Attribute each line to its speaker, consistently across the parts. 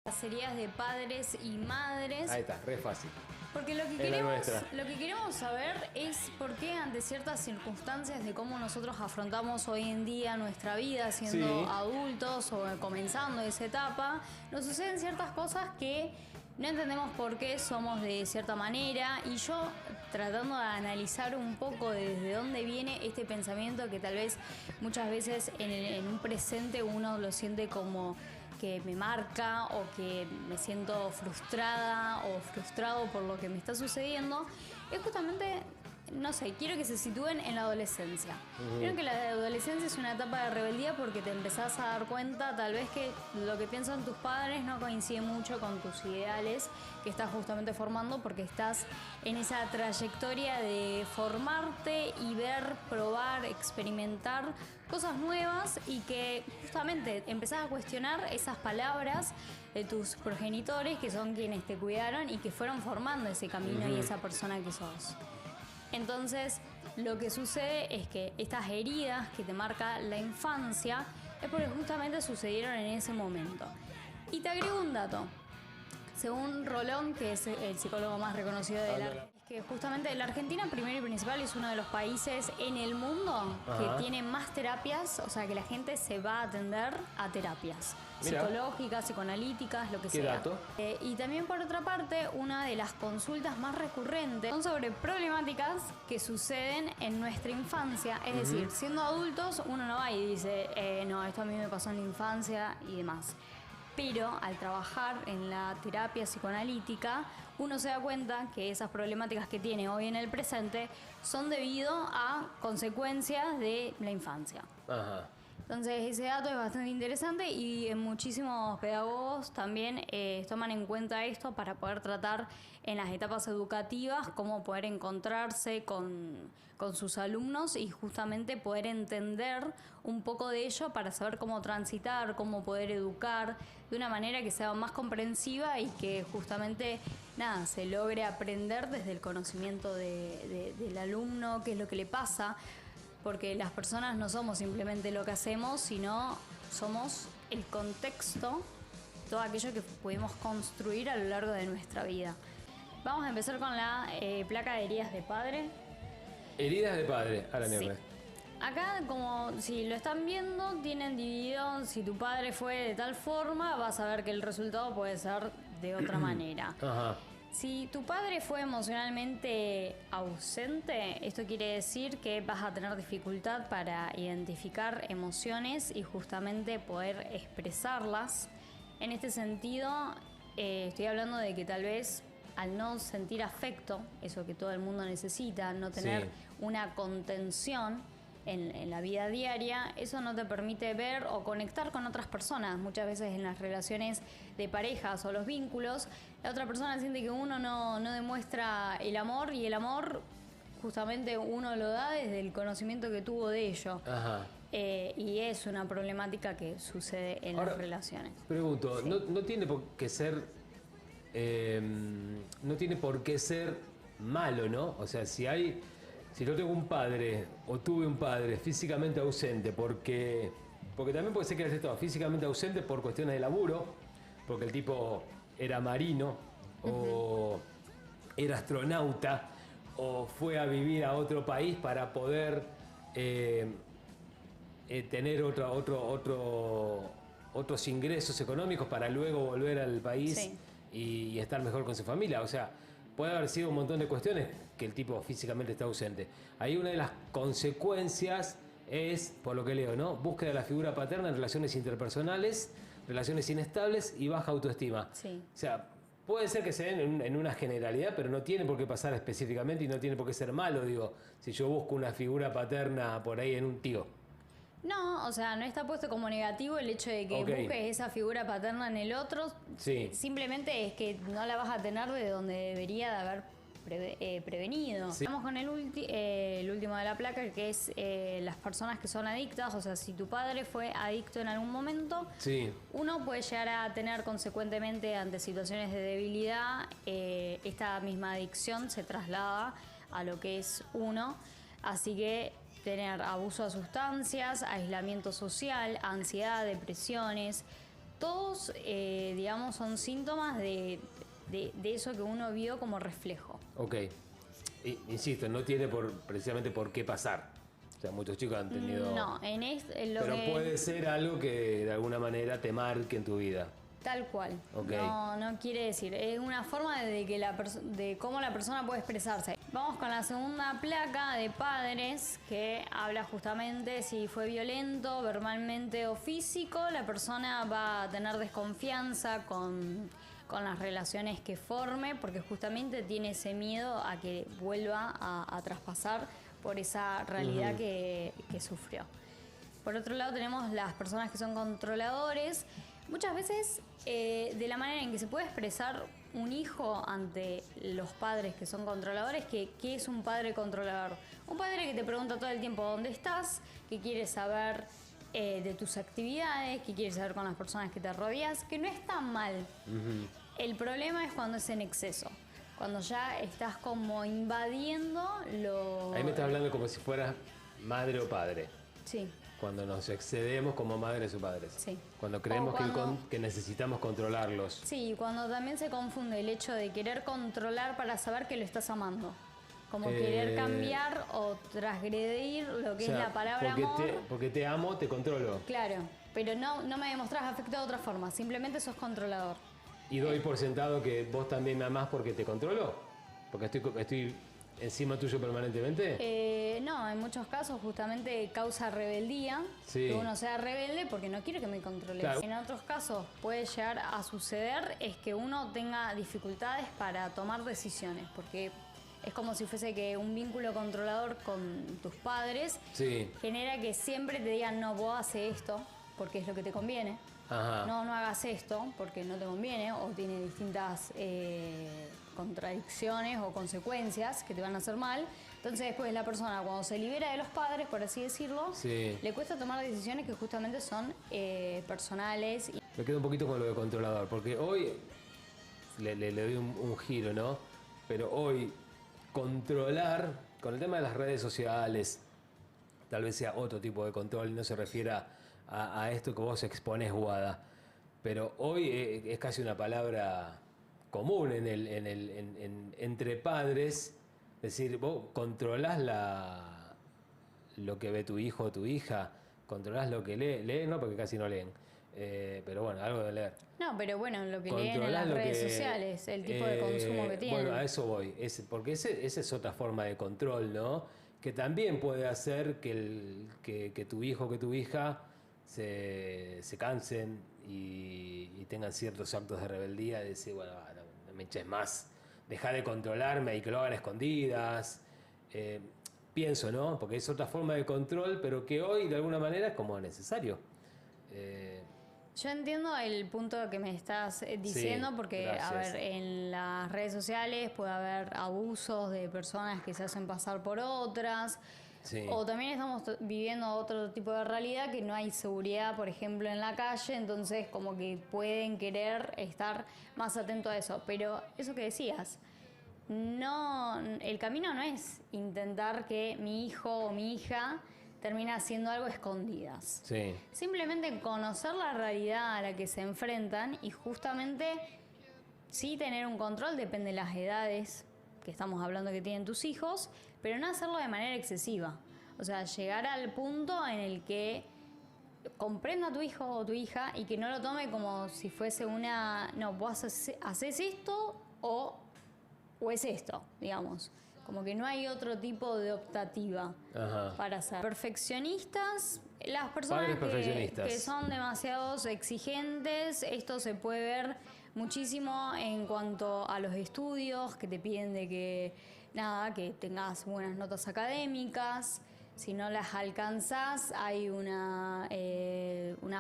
Speaker 1: Las heridas de padres y madres.
Speaker 2: Ahí está, re fácil.
Speaker 1: Porque lo que queremos saber es por qué ante ciertas circunstancias de cómo nosotros afrontamos hoy en día nuestra vida siendo adultos o comenzando esa etapa, nos suceden ciertas cosas que no entendemos por qué somos de cierta manera, y yo tratando de analizar un poco desde dónde viene este pensamiento que tal vez muchas veces en un presente uno lo siente como que me marca o que me siento frustrada o frustrado por lo que me está sucediendo, es justamente, no sé, quiero que se sitúen en la adolescencia. Creo que la adolescencia es una etapa de rebeldía porque te empezás a dar cuenta tal vez que lo que piensan tus padres no coincide mucho con tus ideales que estás justamente formando, porque estás en esa trayectoria de formarte y ver, probar, experimentar cosas nuevas, y que justamente empezás a cuestionar esas palabras de tus progenitores, que son quienes te cuidaron y que fueron formando ese camino y esa persona que sos. Entonces, lo que sucede es que estas heridas que te marca la infancia es porque justamente sucedieron en ese momento. Y te agrego un dato. Según Rolón, que es el psicólogo más reconocido de la Argentina, es que justamente la Argentina, primero y principal, es uno de los países en el mundo que tiene más terapias, o sea que la gente se va a atender a terapias psicológicas, psicoanalíticas, lo que sea.
Speaker 2: Dato?
Speaker 1: Y también, por otra parte, una de las consultas más recurrentes son sobre problemáticas que suceden en nuestra infancia. Es decir, siendo adultos, uno no va y dice, no, esto a mí me pasó en la infancia y demás. Pero al trabajar en la terapia psicoanalítica, uno se da cuenta que esas problemáticas que tiene hoy en el presente son debido a consecuencias de la infancia.
Speaker 2: Ajá.
Speaker 1: Entonces ese dato es bastante interesante, y muchísimos pedagogos también toman en cuenta esto para poder tratar en las etapas educativas cómo poder encontrarse con sus alumnos y justamente poder entender un poco de ello para saber cómo transitar, cómo poder educar de una manera que sea más comprensiva y que justamente se logre aprender desde el conocimiento del alumno, qué es lo que le pasa. Porque las personas no somos simplemente lo que hacemos, sino somos el contexto, todo aquello que pudimos construir a lo largo de nuestra vida. Vamos a empezar con la placa de heridas de padre.
Speaker 2: Heridas de padre, ahora sí.
Speaker 1: Acá, como si lo están viendo, tienen dividido, si tu padre fue de tal forma, vas a ver que el resultado puede ser de otra manera.
Speaker 2: Ajá.
Speaker 1: Si tu padre fue emocionalmente ausente, esto quiere decir que vas a tener dificultad para identificar emociones y justamente poder expresarlas. En este sentido, estoy hablando de que tal vez al no sentir afecto, eso que todo el mundo necesita, no tener una contención en la vida diaria, eso no te permite ver o conectar con otras personas. Muchas veces en las relaciones de parejas o los vínculos, la otra persona siente que uno no demuestra el amor, y el amor justamente uno lo da desde el conocimiento que tuvo de ello. Ajá. Y es una problemática que sucede en las relaciones.
Speaker 2: Pregunto, no tiene por qué ser no tiene por qué ser malo, ¿no? O sea, si yo tengo un padre o tuve un padre físicamente ausente, porque también puede ser que haya estado físicamente ausente por cuestiones de laburo, porque el tipo era marino o era astronauta o fue a vivir a otro país para poder tener otros ingresos económicos para luego volver al país y estar mejor con su familia. O sea, puede haber sido un montón de cuestiones que el tipo físicamente está ausente. Ahí una de las consecuencias es, por lo que leo, ¿no? Búsqueda de la figura paterna en relaciones interpersonales, relaciones inestables y baja autoestima. Sí. O sea, puede ser que se den en una generalidad, pero no tiene por qué pasar específicamente y no tiene por qué ser malo, digo, si yo busco una figura paterna por ahí en un tío.
Speaker 1: No, o sea, no está puesto como negativo el hecho de que busques esa figura paterna en el otro. Sí. Simplemente es que no la vas a tener de donde debería de haber prevenido. Sí. Vamos con el último de la placa, que es las personas que son adictas. O sea, si tu padre fue adicto en algún momento, uno puede llegar a tener consecuentemente, ante situaciones de debilidad, esta misma adicción se traslada a lo que es uno. Así que tener abuso de sustancias, aislamiento social, ansiedad, depresiones, todos, digamos, son síntomas de eso que uno vio como reflejo.
Speaker 2: Ok. Insisto, no tiene precisamente por qué pasar. O sea, muchos chicos han tenido...
Speaker 1: No,
Speaker 2: pero puede ser algo que de alguna manera te marque en tu vida.
Speaker 1: Tal cual.
Speaker 2: Okay.
Speaker 1: No quiere decir. Es una forma de cómo la persona puede expresarse. Vamos con la segunda placa de padres, que habla justamente si fue violento, verbalmente o físico. La persona va a tener desconfianza con las relaciones que forme, porque justamente tiene ese miedo a que vuelva a traspasar por esa realidad que sufrió. Por otro lado tenemos las personas que son controladores. Muchas veces de la manera en que se puede expresar un hijo ante los padres que son controladores, ¿qué es un padre controlador? Un padre que te pregunta todo el tiempo dónde estás, que quiere saber de tus actividades, que quiere saber con las personas que te rodeas, que no es tan mal. El problema es cuando es en exceso. Cuando ya estás como invadiendo lo...
Speaker 2: Ahí me estás hablando como si fueras madre o padre.
Speaker 1: Sí.
Speaker 2: Cuando nos excedemos como madres o padres.
Speaker 1: Sí.
Speaker 2: Cuando creemos que necesitamos controlarlos.
Speaker 1: Sí, cuando también se confunde el hecho de querer controlar para saber que lo estás amando. Como querer cambiar o transgredir lo que es la palabra amor.
Speaker 2: Porque te amo, te controlo.
Speaker 1: Claro, pero no me demostrás afecto de otra forma. Simplemente sos controlador.
Speaker 2: Y doy por sentado que vos también me amás porque te controlo. Porque estoy encima tuyo permanentemente.
Speaker 1: No, en muchos casos justamente causa rebeldía.
Speaker 2: Sí.
Speaker 1: Que uno sea rebelde porque no quiere que me controle. Claro. En otros casos puede llegar a suceder es que uno tenga dificultades para tomar decisiones. Porque es como si fuese que un vínculo controlador con tus padres genera que siempre te digan, no, vos haces esto porque es lo que te conviene.
Speaker 2: Ajá.
Speaker 1: No hagas esto porque no te conviene o tiene distintas contradicciones o consecuencias que te van a hacer mal. Entonces después la persona cuando se libera de los padres, por así decirlo, le cuesta tomar decisiones que justamente son personales.
Speaker 2: Me quedo un poquito con lo de controlador, porque hoy le doy un giro, ¿no? Pero hoy controlar, con el tema de las redes sociales, tal vez sea otro tipo de control y no se refiera a esto que vos exponés, Guada. Pero hoy es casi una palabra común entre padres. Es decir, vos controlás lo que ve tu hijo o tu hija, controlás lo que lee, no, porque casi no leen. Pero bueno, algo de leer.
Speaker 1: No, pero bueno, lo que leen en las redes sociales, el tipo de consumo que tienen.
Speaker 2: Bueno, a eso voy. Porque esa es otra forma de control, ¿no? Que también puede hacer que tu hijo o que tu hija se cansen y tengan ciertos actos de rebeldía, de decir, bueno, no me eches más, deja de controlarme y que lo hagan escondidas. Pienso, ¿no? Porque es otra forma de control, pero que hoy de alguna manera es como necesario.
Speaker 1: Yo entiendo el punto que me estás diciendo, porque, gracias. A ver, en las redes sociales puede haber abusos de personas que se hacen pasar por otras. Sí. O también estamos viviendo otro tipo de realidad que no hay seguridad, por ejemplo, en la calle, entonces como que pueden querer estar más atentos a eso. Pero eso que decías, no, el camino no es intentar que mi hijo o mi hija termine haciendo algo escondidas.
Speaker 2: Sí.
Speaker 1: Simplemente conocer la realidad a la que se enfrentan y justamente sí tener un control, depende de las edades que estamos hablando que tienen tus hijos, pero no hacerlo de manera excesiva. O sea, llegar al punto en el que comprenda a tu hijo o tu hija y que no lo tome como si fuese no, vos haces esto o es esto, digamos. Como que no hay otro tipo de optativa para ser. Perfeccionistas, las personas que son demasiado exigentes, esto se puede ver muchísimo en cuanto a los estudios, que te piden de que tengas buenas notas académicas. Si no las alcanzás, hay una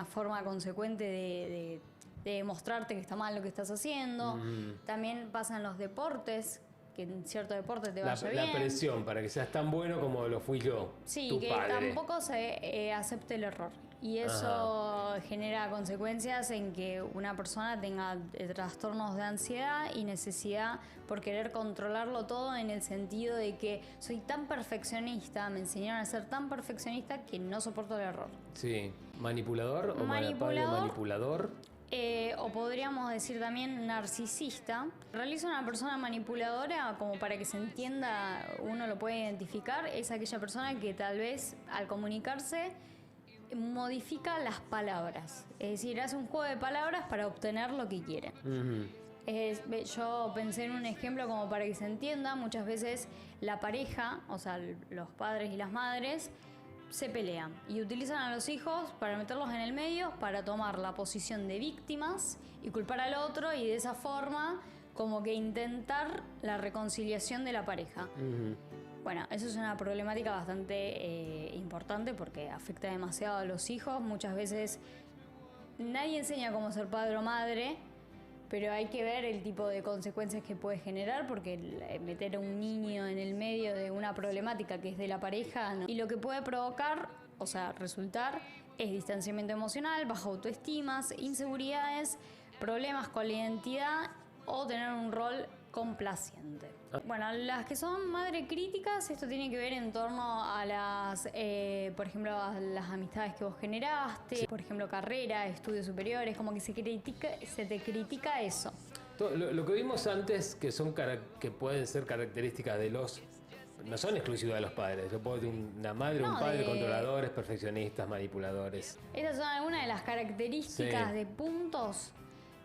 Speaker 1: forma consecuente de demostrarte que está mal lo que estás haciendo. También pasan los deportes, que en cierto deporte te vaya bien.
Speaker 2: La presión para que seas tan bueno como lo fui yo.
Speaker 1: Sí,
Speaker 2: tu
Speaker 1: que
Speaker 2: padre.
Speaker 1: tampoco se acepte el error. Y eso genera consecuencias en que una persona tenga trastornos de ansiedad y necesidad por querer controlarlo todo, en el sentido de que soy tan perfeccionista, me enseñaron a ser tan perfeccionista que no soporto el error.
Speaker 2: Sí. ¿Manipulador o manipulador?
Speaker 1: o podríamos decir también narcisista, realiza una persona manipuladora, como para que se entienda, uno lo puede identificar, es aquella persona que tal vez al comunicarse modifica las palabras, es decir, hace un juego de palabras para obtener lo que quiere. Yo pensé en un ejemplo como para que se entienda. Muchas veces la pareja, o sea, los padres y las madres, se pelean y utilizan a los hijos para meterlos en el medio, para tomar la posición de víctimas y culpar al otro, y de esa forma como que intentar la reconciliación de la pareja. Bueno, eso es una problemática bastante importante porque afecta demasiado a los hijos. Muchas veces nadie enseña cómo ser padre o madre, pero hay que ver el tipo de consecuencias que puede generar, porque meter a un niño en el medio de una problemática que es de la pareja, ¿no? Y lo que puede provocar, o sea, resultar, es distanciamiento emocional, baja autoestima, inseguridades, problemas con la identidad o tener un rol complaciente. Bueno, las que son madre críticas, esto tiene que ver en torno a las, por ejemplo, a las amistades que vos generaste, por ejemplo, carrera, estudios superiores, como que se te critica eso.
Speaker 2: Lo que vimos antes, que pueden ser características de los... No son exclusivas de los padres. Yo puedo tener una madre o un padre controladores, perfeccionistas, manipuladores.
Speaker 1: Esas son algunas de las características de puntos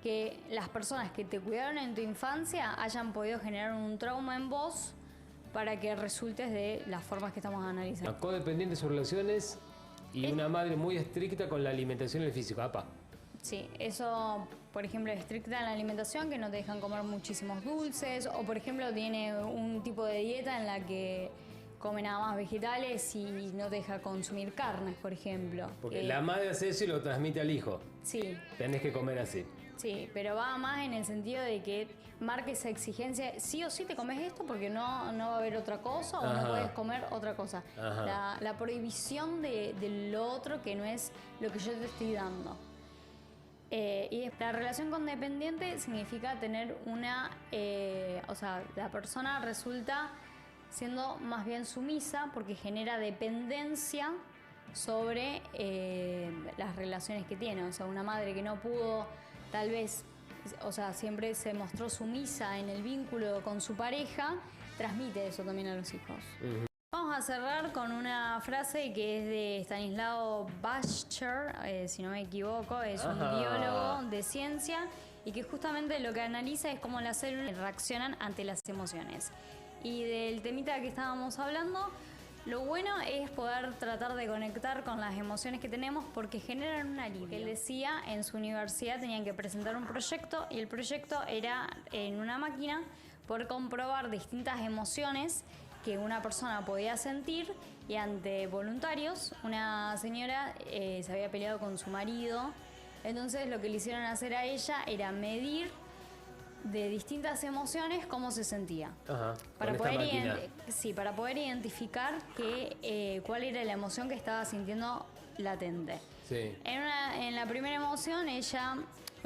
Speaker 1: que las personas que te cuidaron en tu infancia hayan podido generar un trauma en vos para que resultes de las formas que estamos analizando.
Speaker 2: Codependientes sus relaciones y una madre muy estricta con la alimentación y el físico. ¡Apa!
Speaker 1: Sí, eso, por ejemplo, estricta en la alimentación, que no te dejan comer muchísimos dulces, o por ejemplo tiene un tipo de dieta en la que come nada más vegetales y no te deja consumir carnes, por ejemplo.
Speaker 2: Porque la madre hace eso y lo transmite al hijo.
Speaker 1: Sí.
Speaker 2: Tenés que comer así.
Speaker 1: Sí, pero va más en el sentido de que marque esa exigencia, sí o sí te comes esto porque no va a haber otra cosa, o no puedes comer otra cosa. La prohibición de lo otro que no es lo que yo te estoy dando. Y la relación con dependiente significa tener una... o sea, la persona resulta siendo más bien sumisa porque genera dependencia sobre las relaciones que tiene. O sea, una madre que no pudo... Tal vez, o sea, siempre se mostró sumisa en el vínculo con su pareja, transmite eso también a los hijos. Vamos a cerrar con una frase que es de Stanislav Bascher, si no me equivoco, es un biólogo de ciencia y que justamente lo que analiza es cómo las células reaccionan ante las emociones. Y del temita que estábamos hablando, lo bueno es poder tratar de conectar con las emociones que tenemos porque generan un alivio. Él decía, en su universidad tenían que presentar un proyecto y el proyecto era en una máquina poder comprobar distintas emociones que una persona podía sentir, y ante voluntarios, una señora se había peleado con su marido, entonces lo que le hicieron hacer a ella era medir de distintas emociones cómo se sentía. Para poder identificar cuál era la emoción que estaba sintiendo latente. Sí. En la primera emoción ella,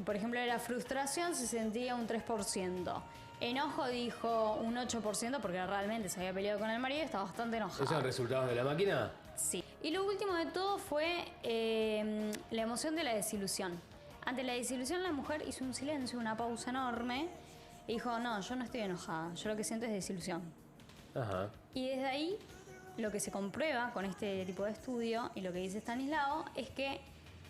Speaker 1: por ejemplo, era frustración, se sentía un 3%. Enojo dijo un 8% porque realmente se había peleado con el marido y estaba bastante enojado.
Speaker 2: ¿Esos son resultados de la máquina?
Speaker 1: Sí. Y lo último de todo fue la emoción de la desilusión. Ante la desilusión, la mujer hizo un silencio, una pausa enorme, y dijo, no, yo no estoy enojada, yo lo que siento es desilusión. Y desde ahí, lo que se comprueba con este tipo de estudio, y lo que dice Stanislao, es que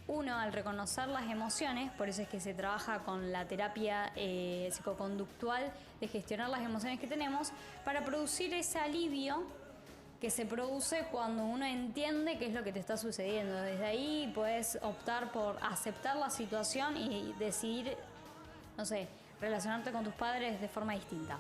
Speaker 1: uno, al reconocer las emociones, por eso es que se trabaja con la terapia psicoconductual de gestionar las emociones que tenemos, para producir ese alivio que se produce cuando uno entiende qué es lo que te está sucediendo. Desde ahí puedes optar por aceptar la situación y decidir, no sé, relacionarte con tus padres de forma distinta.